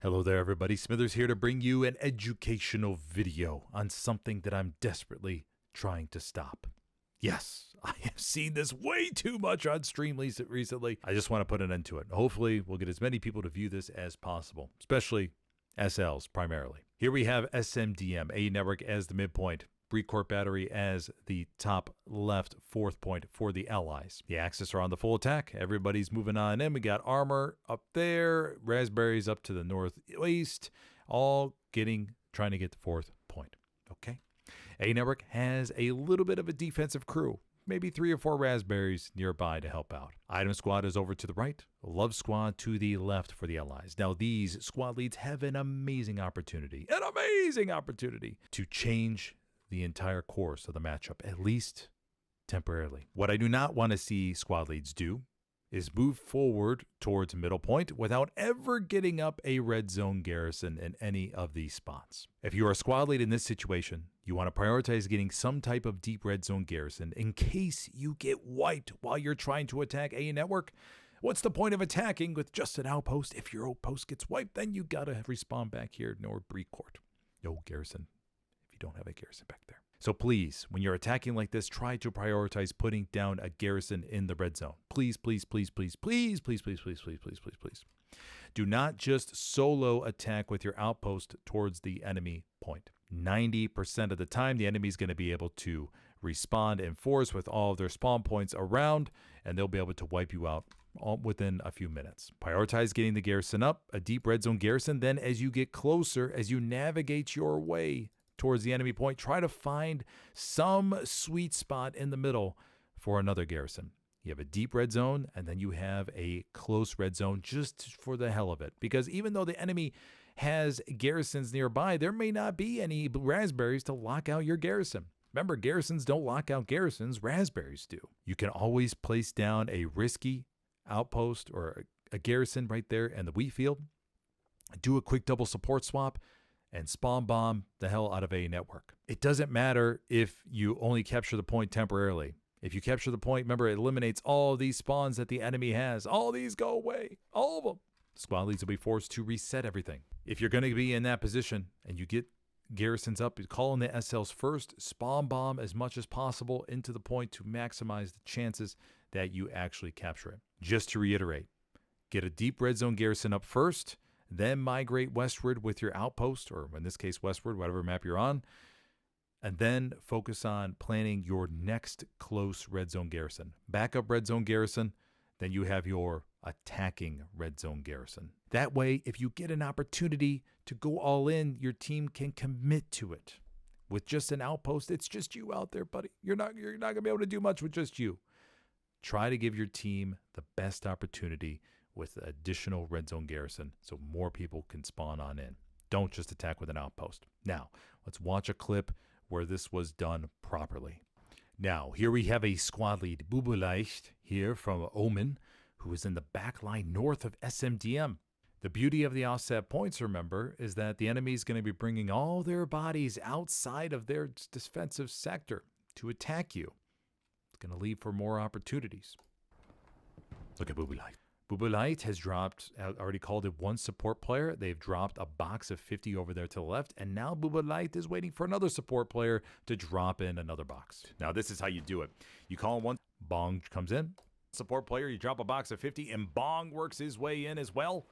Hello there everybody, Smithers here to bring you an educational video on something that I'm desperately trying to stop. Yes, I have seen this way too much on stream recently. I just want to put an end to it. Hopefully we'll get as many people to view this as possible, especially SLs primarily. Here we have SMDM, A network as the midpoint, Brecourt battery as the top left fourth point for the allies. The Axis are on the full attack. Everybody's moving on in. We got armor up there, raspberries up to the northeast, all trying to get the fourth point. Okay. A network has a little bit of a defensive crew, maybe 3 or 4 raspberries nearby to help out. Item squad is over to the right, love squad to the left for the allies. Now these squad leads have an amazing opportunity to change the entire course of the matchup, at least temporarily. What I do not want to see squad leads do is move forward towards middle point without ever getting up a red zone garrison in any of these spots. If you are a squad lead in this situation, you want to prioritize getting some type of deep red zone garrison in case you get wiped while you're trying to attack a network. What's the point of attacking with just an outpost? If your outpost gets wiped, then you gotta respawn back here nor Brecourt. No garrison if you don't have a garrison back there. So please, when you're attacking like this, try to prioritize putting down a garrison in the red zone. Please, please, please, please, please, please, please, please, please, please, please, please. Do not just solo attack with your outpost towards the enemy point. 90% of the time, the enemy is going to be able to respond in force with all of their spawn points around, and they'll be able to wipe you out within a few minutes. Prioritize getting the garrison up, a deep red zone garrison. Then as you get closer, as you navigate your way towards the enemy point, try to find some sweet spot in the middle for another garrison. You have a deep red zone, and then you have a close red zone just for the hell of it. Because even though the enemy has garrisons nearby, there may not be any raspberries to lock out your garrison. Remember, garrisons don't lock out garrisons, raspberries do. You can always place down a risky outpost or a garrison right there in the wheat field, do a quick double support swap, and spawn bomb the hell out of a network. It doesn't matter if you only capture the point temporarily. If you capture the point, remember, it eliminates all of these spawns that the enemy has. All these go away. All of them. Squad leads will be forced to reset everything. If you're going to be in that position and you get garrisons up, you call in the SLs first, spawn bomb as much as possible into the point to maximize the chances that you actually capture it. Just to reiterate, get a deep red zone garrison up first, then migrate westward with your outpost, or in this case, westward, whatever map you're on, and then focus on planning your next close red zone garrison. Backup red zone garrison, then you have your attacking red zone garrison. That way, if you get an opportunity to go all in, your team can commit to it. With just an outpost, it's just you out there, buddy. You're not going to be able to do much with just you. Try to give your team the best opportunity with additional red zone garrison so more people can spawn on in. Don't just attack with an outpost. Now, let's watch a clip where this was done properly. Now, here we have a squad lead, Bubeleicht, here from Omen, who is in the backline north of SMDM. The beauty of the offset points, remember, is that the enemy is going to be bringing all their bodies outside of their defensive sector to attack you. It's going to leave for more opportunities. Look at Bubeleicht. Bubeleicht has dropped, I already called it one support player. They've dropped a box of 50 over there to the left, and now Bubeleicht is waiting for another support player to drop in another box. Now, this is how you do it. You call in one, Bong comes in. Support player, you drop a box of 50, and Bong works his way in as well.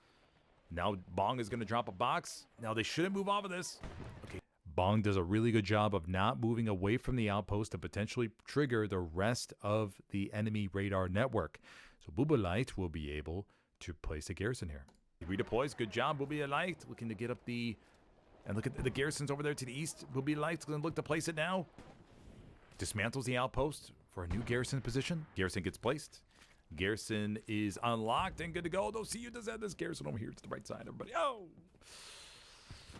Now, Bong is going to drop a box. Now, they shouldn't move off of this. Okay. Bong does a really good job of not moving away from the outpost to potentially trigger the rest of the enemy radar network. So Bubeleicht will be able to place a garrison here. He redeploys. Good job, Bubeleicht. Looking to get up and look at the garrisons over there to the east. Bubeleicht going to look to place it now. Dismantles the outpost for a new garrison position. Garrison gets placed. Garrison is unlocked and good to go. Don't see you just add this garrison over here to the right side, everybody. Oh!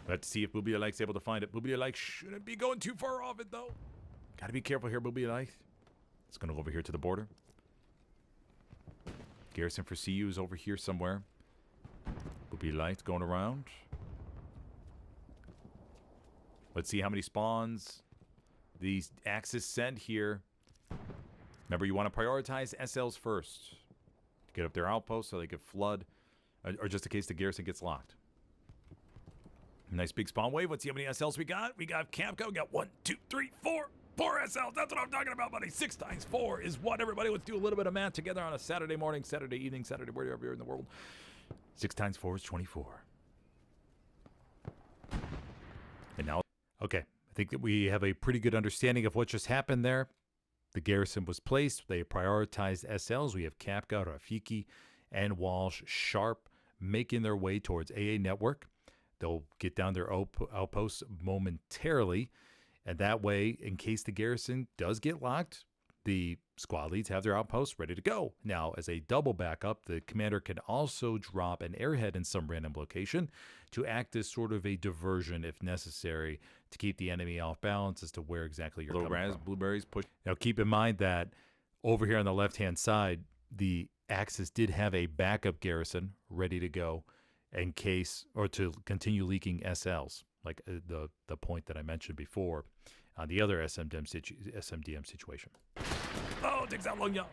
Let's see if Bubeleicht's able to find it. Bubeleicht shouldn't be going too far off it, though. Got to be careful here, Bubeleicht. It's going to go over here to the border. Garrison for CU is over here somewhere. Bubeleicht going around. Let's see how many spawns these Axis send here. Remember, you want to prioritize SLs first. Get up their outposts so they can flood, or just in case the garrison gets locked. Nice big spawn wave. Let's see how many SLs we got. We got Capco. We got 1, 2, 3, 4. 4 SLs. That's what I'm talking about, buddy. 6 times 4 is what, everybody? Let's do a little bit of math together on a Saturday morning, Saturday evening, Saturday wherever you're in the world. 6 times 4 is 24. And now, okay, I think that we have a pretty good understanding of what just happened there. The garrison was placed. They prioritized SLs. We have Capco, Rafiki, and Walsh Sharp making their way towards AA Network. They'll get down their outposts momentarily. And that way, in case the garrison does get locked, the squad leads have their outposts ready to go. Now, as a double backup, the commander can also drop an airhead in some random location to act as sort of a diversion if necessary to keep the enemy off balance as to where exactly you're coming from. Blueberries, push. Now, keep in mind that over here on the left-hand side, the Axis did have a backup garrison ready to go in case, or to continue leaking SLs, like the point that I mentioned before on the other SMDM situation. Oh, it takes out Long Young.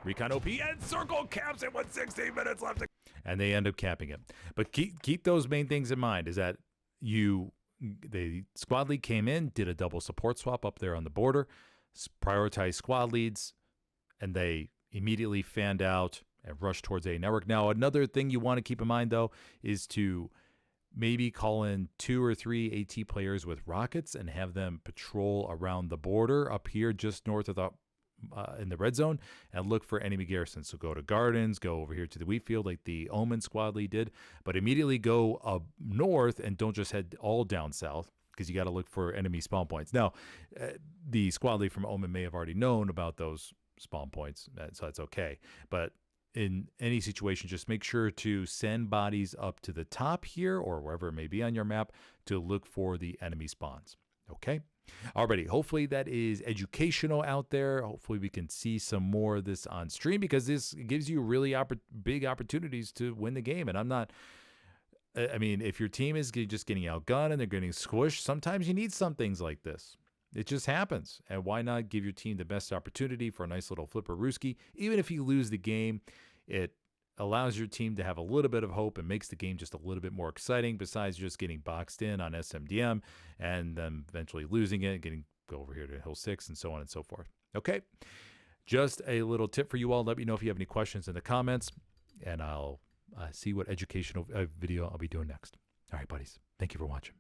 Recon OP and circle caps it with 16 minutes left. And they end up capping it. But keep those main things in mind, is that the squad lead came in, did a double support swap up there on the border, prioritized squad leads, and they immediately fanned out and rushed towards a network. Now, another thing you want to keep in mind, though, is to maybe call in 2 or 3 AT players with rockets and have them patrol around the border up here just north of the in the red zone and look for enemy garrisons. So go to Gardens, go over here to the wheat field like the Omen squad lead did, but immediately go up north and don't just head all down south, because you got to look for enemy spawn points. Now, the squad lead from Omen may have already known about those spawn points, so that's okay. But in any situation, just make sure to send bodies up to the top here or wherever it may be on your map to look for the enemy spawns. Okay? Alrighty, hopefully that is educational out there. Hopefully we can see some more of this on stream, because this gives you really big opportunities to win the game. And I mean, if your team is just getting outgunned and they're getting squished, sometimes you need some things like this. It just happens. And why not give your team the best opportunity for a nice little flipper rooski? Even if you lose the game, it allows your team to have a little bit of hope and makes the game just a little bit more exciting, besides just getting boxed in on SMDM and then eventually losing it, go over here to Hill 6 and so on and so forth. Okay, just a little tip for you all. Let me know if you have any questions in the comments, and I'll see what educational video I'll be doing next. All right, buddies. Thank you for watching.